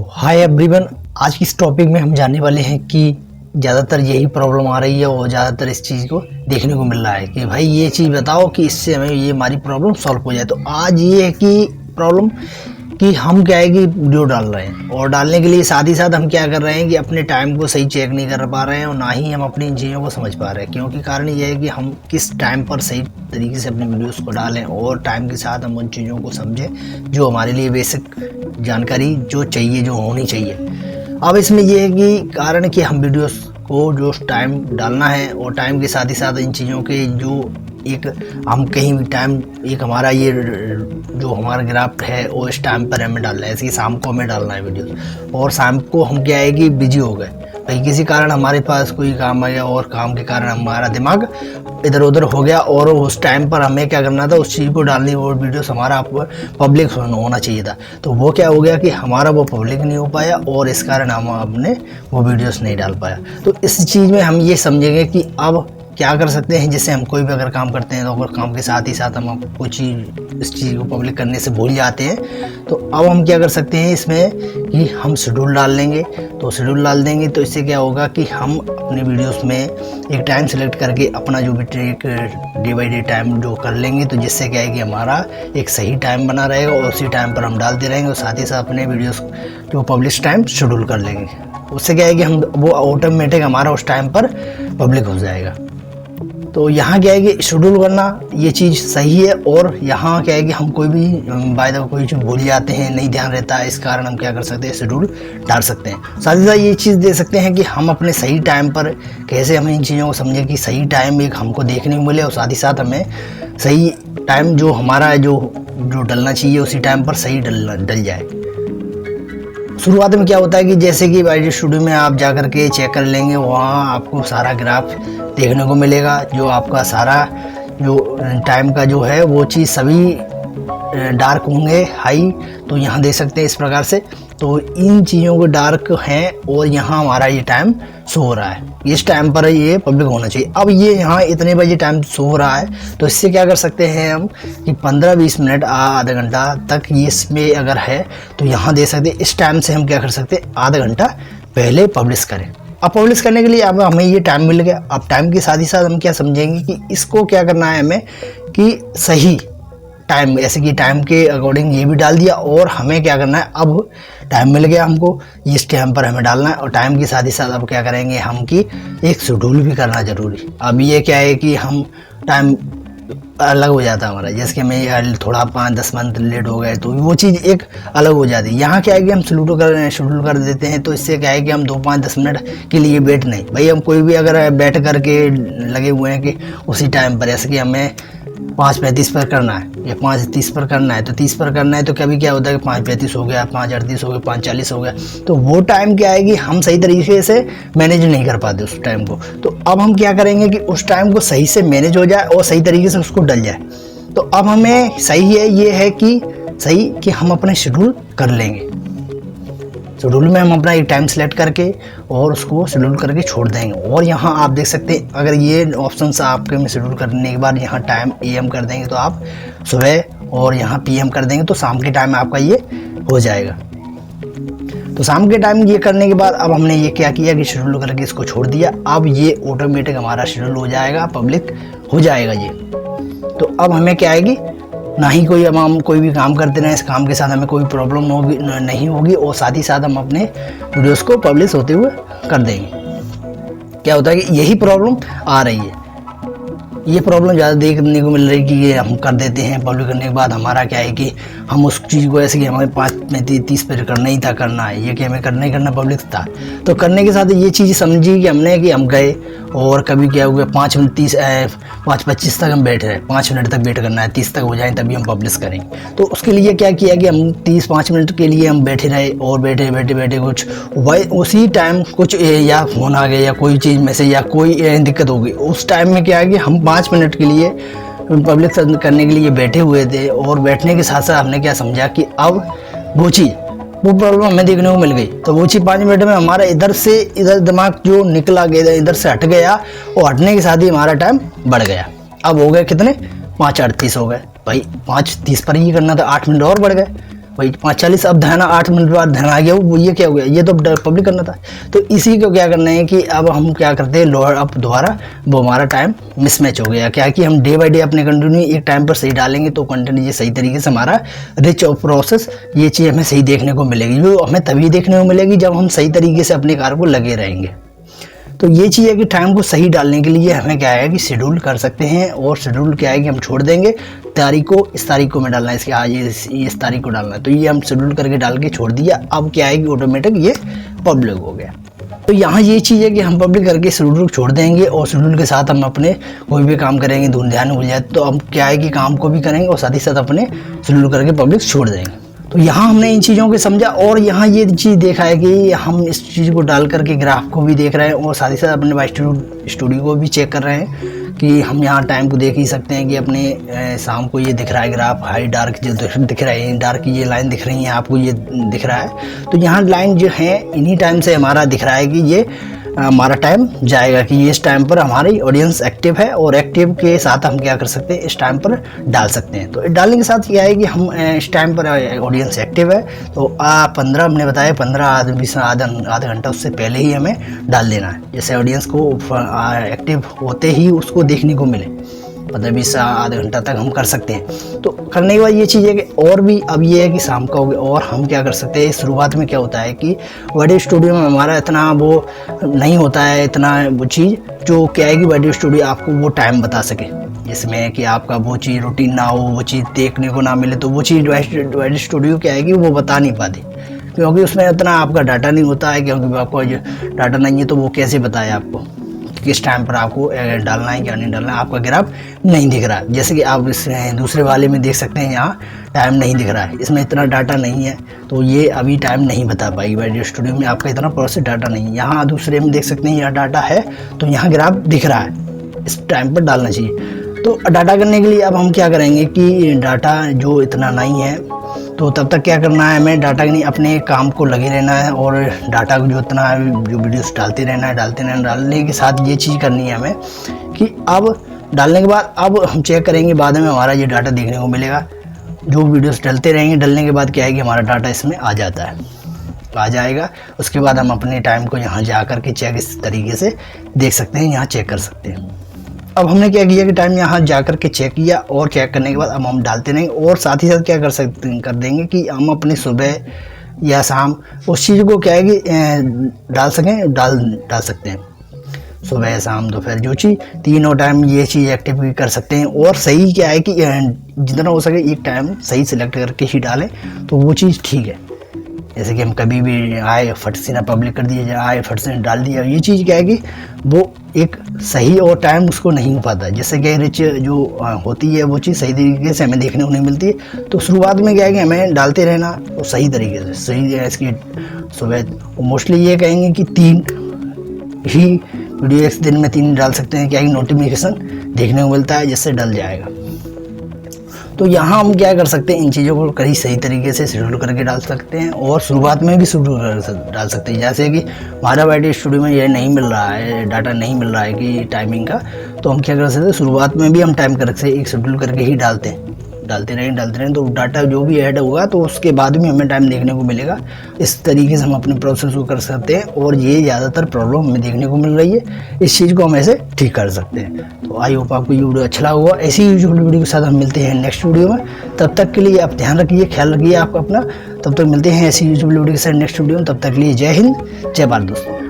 Hi everyone, आज की इस टॉपिक में हम जानने वाले हैं कि ज़्यादातर यही प्रॉब्लम आ रही है और ज़्यादातर इस चीज़ को देखने को मिल रहा है कि भाई ये चीज़ बताओ कि इससे हमें ये हमारी प्रॉब्लम सॉल्व हो जाए। तो आज ये है कि प्रॉब्लम कि हम क्या है कि वीडियो डाल रहे हैं और डालने के लिए साथ ही साथ हम क्या कर रहे हैं कि अपने टाइम को सही चेक नहीं कर पा रहे हैं और ना ही हम अपनी इन चीज़ों को समझ पा रहे हैं, क्योंकि कारण ये है कि हम किस टाइम पर सही तरीके से अपने वीडियोस को डालें और टाइम के साथ हम उन चीज़ों को समझें जो हमारे लिए बेसिक जानकारी जो चाहिए, जो होनी चाहिए। अब इसमें यह है कि कारण कि हम वीडियोस को जो टाइम डालना है और टाइम के साथ ही साथ इन चीज़ों के जो एक हम कहीं भी टाइम एक हमारा ये जो हमारा ग्राफ है और इस टाइम पर हमें डालना है, इसकी शाम को हमें डालना है वीडियो। और शाम को हम क्या है कि बिजी हो गए भाई, किसी कारण हमारे पास कोई काम आ गया और काम के कारण हमारा दिमाग इधर उधर हो गया और उस टाइम पर हमें क्या करना था, उस चीज़ को डालनी और वीडियोस हमारा पब्लिक होना चाहिए था। तो वो क्या हो गया कि हमारा वो पब्लिक नहीं हो पाया और इस कारण हम अपने वो वीडियोस नहीं डाल पाया। तो इस चीज़ में हम ये समझेंगे कि अब क्या कर सकते हैं, जिससे हम कोई भी अगर काम करते हैं तो अगर काम के साथ ही साथ हम कुछ इस चीज़ को पब्लिक करने से भूल जाते हैं, तो अब हम क्या कर सकते हैं इसमें कि हम शेड्यूल डाल लेंगे। तो शेड्यूल डाल देंगे तो इससे क्या होगा कि हम अपने वीडियोस में एक टाइम सेलेक्ट करके अपना जो भी एक डे बाई डे टाइम जो कर लेंगे, तो जिससे क्या है कि हमारा एक सही टाइम बना रहेगा और उसी टाइम पर हम डालते रहेंगे और साथ ही साथ अपने वीडियोस जो पब्लिश टाइम शेड्यूल कर लेंगे। उससे क्या है कि हम वो ऑटोमेटिक हमारा उस टाइम पर पब्लिक हो जाएगा। तो यहाँ क्या है कि शेड्यूल करना ये चीज़ सही है और यहाँ क्या है कि हम कोई भी बाय द वे कोई चीज़ भूल जाते हैं, नहीं ध्यान रहता है, इस कारण हम क्या कर सकते हैं, शेड्यूल डाल सकते हैं। साथ ही साथ ये चीज़ दे सकते हैं कि हम अपने सही टाइम पर कैसे हमें इन चीज़ों को समझें कि सही टाइम एक हमको देखने को मिले और साथ ही साथ हमें सही टाइम जो हमारा जो डलना चाहिए उसी टाइम पर सही डल जाए। शुरुआत में क्या होता है कि जैसे कि वाईटी स्टूडियो में आप जा कर के चेक कर लेंगे, वहाँ आपको सारा ग्राफ देखने को मिलेगा, जो आपका सारा जो टाइम का जो है वो चीज़ सभी डार्क होंगे, हाई। तो यहाँ देख सकते हैं इस प्रकार से, तो इन चीज़ों को डार्क हैं और यहाँ हमारा ये टाइम शो हो रहा है, इस टाइम पर ये पब्लिक होना चाहिए। अब ये यहाँ इतने बजे टाइम शो हो रहा है, तो इससे क्या कर सकते हैं हम कि 15-20 मिनट आधा घंटा तक ये इसमें अगर है तो यहाँ दे सकते हैं। इस टाइम से हम क्या कर सकते हैं, आधा घंटा पहले पब्लिश करें। अब पब्लिश करने के लिए अब हमें ये टाइम मिल गया। अब टाइम के साथ ही साथ हम क्या समझेंगे कि इसको क्या करना है हमें कि सही टाइम, ऐसे कि टाइम के अकॉर्डिंग ये भी डाल दिया और हमें क्या करना है, अब टाइम मिल गया हमको, इस टाइम पर हमें डालना है। और टाइम के साथ ही साथ अब क्या करेंगे हम कि एक शेड्यूल भी करना जरूरी। अब ये क्या है कि हम टाइम अलग हो जाता है हमारा, जैसे कि हमें थोड़ा 5-10 मिनट लेट हो गए तो वो चीज़ एक अलग हो जाती है। यहाँ क्या है कि हम शेड्यूल कर देते हैं, तो इससे क्या है कि हम 2-5-10 मिनट के लिए वेट नहीं, भाई हम कोई भी अगर बैठ करके लगे हुए हैं कि उसी टाइम पर, जैसे कि हमें 5:35 पर करना है या 5:30 पर करना है, तो 30 पर करना है, तो कभी क्या होता है कि 5:35 हो गया, 5:38 हो गया, 5:40 हो गया, तो वो टाइम क्या है कि हम सही तरीके से मैनेज नहीं कर पाते उस टाइम को। तो अब हम क्या करेंगे कि उस टाइम को सही से मैनेज हो जाए और सही तरीके से उसको डल जाए। तो अब हमें सही है ये है कि सही कि हम अपने शेड्यूल कर लेंगे। शेड्यूल में हम अपना एक टाइम सेलेक्ट करके और उसको शेड्यूल करके छोड़ देंगे। और यहाँ आप देख सकते हैं, अगर ये ऑप्शंस आपके में शेड्यूल करने के बाद यहाँ टाइम AM कर देंगे तो आप सुबह, और यहाँ PM कर देंगे तो शाम के टाइम आपका ये हो जाएगा। तो शाम के टाइम ये करने के बाद अब हमने ये क्या किया कि शेड्यूल करके इसको छोड़ दिया। अब ये ऑटोमेटिक हमारा शेड्यूल हो जाएगा, पब्लिक हो जाएगा ये। तो अब हमें क्या आएगी, ना ही कोई हम कोई भी काम करते रहें, इस काम के साथ हमें कोई प्रॉब्लम नहीं होगी और साथ ही साथ हम अपने वीडियोस को पब्लिश होते हुए कर देंगे। क्या होता है कि यही प्रॉब्लम आ रही है, ये प्रॉब्लम ज़्यादा देखने को मिल रही है कि ये हम कर देते हैं, पब्लिक करने के बाद हमारा क्या है कि हम उस चीज़ को ऐसे कि हमें 5:30 पर करना ही था, करना है ये कि हमें करना ही करना पब्लिक था। तो करने के साथ ये चीज़ समझी कि हमने कि हम गए और कभी क्या हुआ 5:25 तक हम बैठ रहे, 5 मिनट तक वेट करना है, 30 तक हो जाए तभी हम पब्लिश करेंगे। तो उसके लिए क्या किया कि हम 30-5 मिनट के लिए हम बैठे रहे और बैठे कुछ वही उसी टाइम कुछ या फ़ोन आ गया या कोई चीज़ मैसेज या कोई दिक्कत हो गई, उस टाइम में क्या है कि हम 5 मिनट के लिए पब्लिक करने के लिए बैठे हुए थे। और बैठने के साथ साथ हमने क्या समझा कि अब वो प्रॉब्लम हमें देखने को मिल गई। तो वो चीज़ 5 मिनट में हमारा इधर से इधर दिमाग जो निकला गया, इधर से हट गया और हटने के साथ ही हमारा टाइम बढ़ गया। अब हो गए कितने, 5:38 हो गए भाई, 5:30 पर ही करना था, 8 मिनट और बढ़ गए। वही 5:40 अब ध्यान 8 मिनट बाद ध्यान आ गया, वो ये क्या हो गया, ये तो पब्लिक करना था। तो इसी को क्या करना है कि अब हम क्या करते हैं, लोअर अब दोबारा वो हमारा टाइम मिसमैच हो गया। क्या कि हम डे बाई डे अपने कंटिन्यू एक टाइम पर सही डालेंगे तो कंटेंट ये सही तरीके से हमारा रिच और प्रोसेस ये चीज़ हमें सही देखने को मिलेगी। जो हमें तभी देखने को मिलेगी जब हम सही तरीके से अपने कार्य को लगे रहेंगे। तो ये चीज़ है कि टाइम को सही डालने के लिए हमें क्या है कि शेड्यूल कर सकते हैं, और शेड्यूल क्या है कि हम छोड़ देंगे तारीख को, इस तारीख को मैं डालना है, इसके आज इस तारीख को डालना है, तो ये हम शेड्यूल करके डाल के छोड़ दिया। अब क्या है कि ऑटोमेटिक ये पब्लिक हो गया। तो यहाँ ये चीज़ है कि हम पब्लिक करके शेड्यूल छोड़ देंगे और शेड्यूल के साथ हम अपने कोई भी काम करेंगे, धुन ध्यान भूल जाए तो हम क्या है कि काम को भी करेंगे और साथ ही साथ अपने शेड्यूल करके पब्लिक छोड़ देंगे। तो यहाँ हमने इन चीज़ों को समझा, और यहाँ ये चीज़ देखा है कि हम इस चीज़ को डाल करके ग्राफ को भी देख रहे हैं और साथ ही साथ अपने वाइस स्टूडियो को भी चेक कर रहे हैं कि हम यहाँ टाइम को देख ही सकते हैं कि अपने शाम को ये दिख रहा है ग्राफ, हाई डार्क जो दिख रहा है, डार्क ये लाइन दिख रही है आपको, ये दिख रहा है। तो यहाँ लाइन जो है इन्हीं टाइम से हमारा दिख रहा है कि ये हमारा टाइम जाएगा कि इस टाइम पर हमारी ऑडियंस एक्टिव है, और एक्टिव के साथ हम क्या कर सकते हैं, इस टाइम पर डाल सकते हैं। तो डालने के साथ क्या है कि हम इस टाइम पर ऑडियंस एक्टिव है तो 15 हमने बताया 15 20 आधा घंटा उससे पहले ही हमें डाल देना है, जैसे ऑडियंस को एक्टिव होते ही उसको देखने को मिले, 15-20 आधा घंटा तक हम कर सकते हैं। तो करने के बाद ये चीज़ है कि और भी अब ये है कि शाम का हो गया, और हम क्या कर सकते हैं, शुरुआत में क्या होता है कि वीडियो स्टूडियो में हमारा इतना वो नहीं होता है, इतना वो चीज़ जो क्या है कि वीडियो स्टूडियो आपको वो टाइम बता सके, जिसमें कि आपका वो चीज़ रूटीन ना हो, वो चीज़ देखने को ना मिले, तो वो चीज़ वीडियो स्टूडियो क्या है कि वो बता नहीं पाती, क्योंकि उसमें इतना आपका डाटा नहीं होता है, क्योंकि आपको डाटा नहीं है तो वो कैसे बताए आपको किस टाइम पर आपको डालना है क्या नहीं डालना है। आपका ग्राफ नहीं दिख रहा है, जैसे कि आप इस दूसरे वाले में देख सकते हैं, यहाँ टाइम नहीं दिख रहा है, इसमें इतना डाटा नहीं है, तो ये अभी टाइम नहीं बता पाएगी। वीडियो स्टूडियो में आपका इतना प्रोसेस डाटा नहीं है। यहाँ दूसरे में देख सकते हैं यहाँ डाटा है, तो यहाँ ग्राफ दिख रहा है, इस टाइम पर डालना चाहिए। तो डाटा करने के लिए अब हम क्या करेंगे कि डाटा जो इतना नहीं है तो तब तक क्या करना है, हमें डाटा नहीं, अपने काम को लगे रहना है, और डाटा को जो इतना जो वीडियोस डालते रहना है, डालने के साथ ये चीज़ करनी है हमें कि अब डालने के बाद अब हम चेक करेंगे, बाद में हमारा ये डाटा देखने को मिलेगा। जो वीडियोस डलते रहेंगे, डलने के बाद क्या है कि हमारा डाटा इसमें आ जाता है, आ जाएगा। उसके बाद हम अपने टाइम को यहाँ जा कर के चेक इस तरीके से देख सकते हैं, यहाँ चेक कर सकते हैं। अब हमने क्या किया कि टाइम यहाँ जा कर के चेक किया, और चेक करने के बाद अब हम डालते रहेंगे, और साथ ही साथ क्या कर देंगे कि हम अपनी सुबह या शाम उस चीज़ को क्या है कि डाल सकते हैं, सुबह शाम दोपहर जो चीज़ तीनों टाइम ये चीज़ एक्टिव कर सकते हैं। और सही क्या है कि जितना हो सके एक टाइम सही सिलेक्ट करके ही डालें, तो वो चीज़ ठीक है। जैसे कि हम कभी भी आए फट से ना पब्लिक कर दिया जाए, आए फट से डाल दिया, ये चीज़ क्या है कि वो एक सही और टाइम उसको नहीं हो पाता। जैसे कि रिच जो होती है वो चीज़ सही तरीके से हमें देखने को नहीं मिलती है। तो शुरुआत में क्या है कि हमें डालते रहना तो सही तरीके से, सही है इसकी सुबह मोस्टली ये कहेंगे कि 3 ही वीडियो एक दिन में 3 डाल सकते हैं, क्या है नोटिफिकेशन देखने को मिलता है, जिससे डल जाएगा। तो यहाँ हम क्या कर सकते हैं, इन चीज़ों को कहीं सही तरीके से शेड्यूल करके डाल सकते हैं, और शुरुआत में भी शेड्यूल डाल सकते हैं। जैसे कि हमारा वीडियो स्टूडियो में ये नहीं मिल रहा है, डाटा नहीं मिल रहा है कि टाइमिंग का, तो हम क्या कर सकते हैं, शुरुआत में भी हम टाइम कर सकते हैं, एक शेड्यूल करके ही डालते रहें तो डाटा जो भी ऐड होगा तो उसके बाद भी हमें टाइम देखने को मिलेगा। इस तरीके से हम अपने प्रोसेस को कर सकते हैं, और ये ज़्यादातर प्रॉब्लम हमें देखने को मिल रही है, इस चीज़ को हम ऐसे ठीक कर सकते हैं। तो आई होप आपको ये वीडियो अच्छा लगा होगा। ऐसी यूजफुल वीडियो के साथ हम मिलते हैं नेक्स्ट वीडियो में। तब तक के लिए आप ध्यान रखिए, ख्याल रखिए आप अपना। तब तक मिलते हैं ऐसी यूजफुल वीडियो के साथ नेक्स्ट वीडियो में। तब तक के लिए जय हिंद, जय भारत दोस्तों।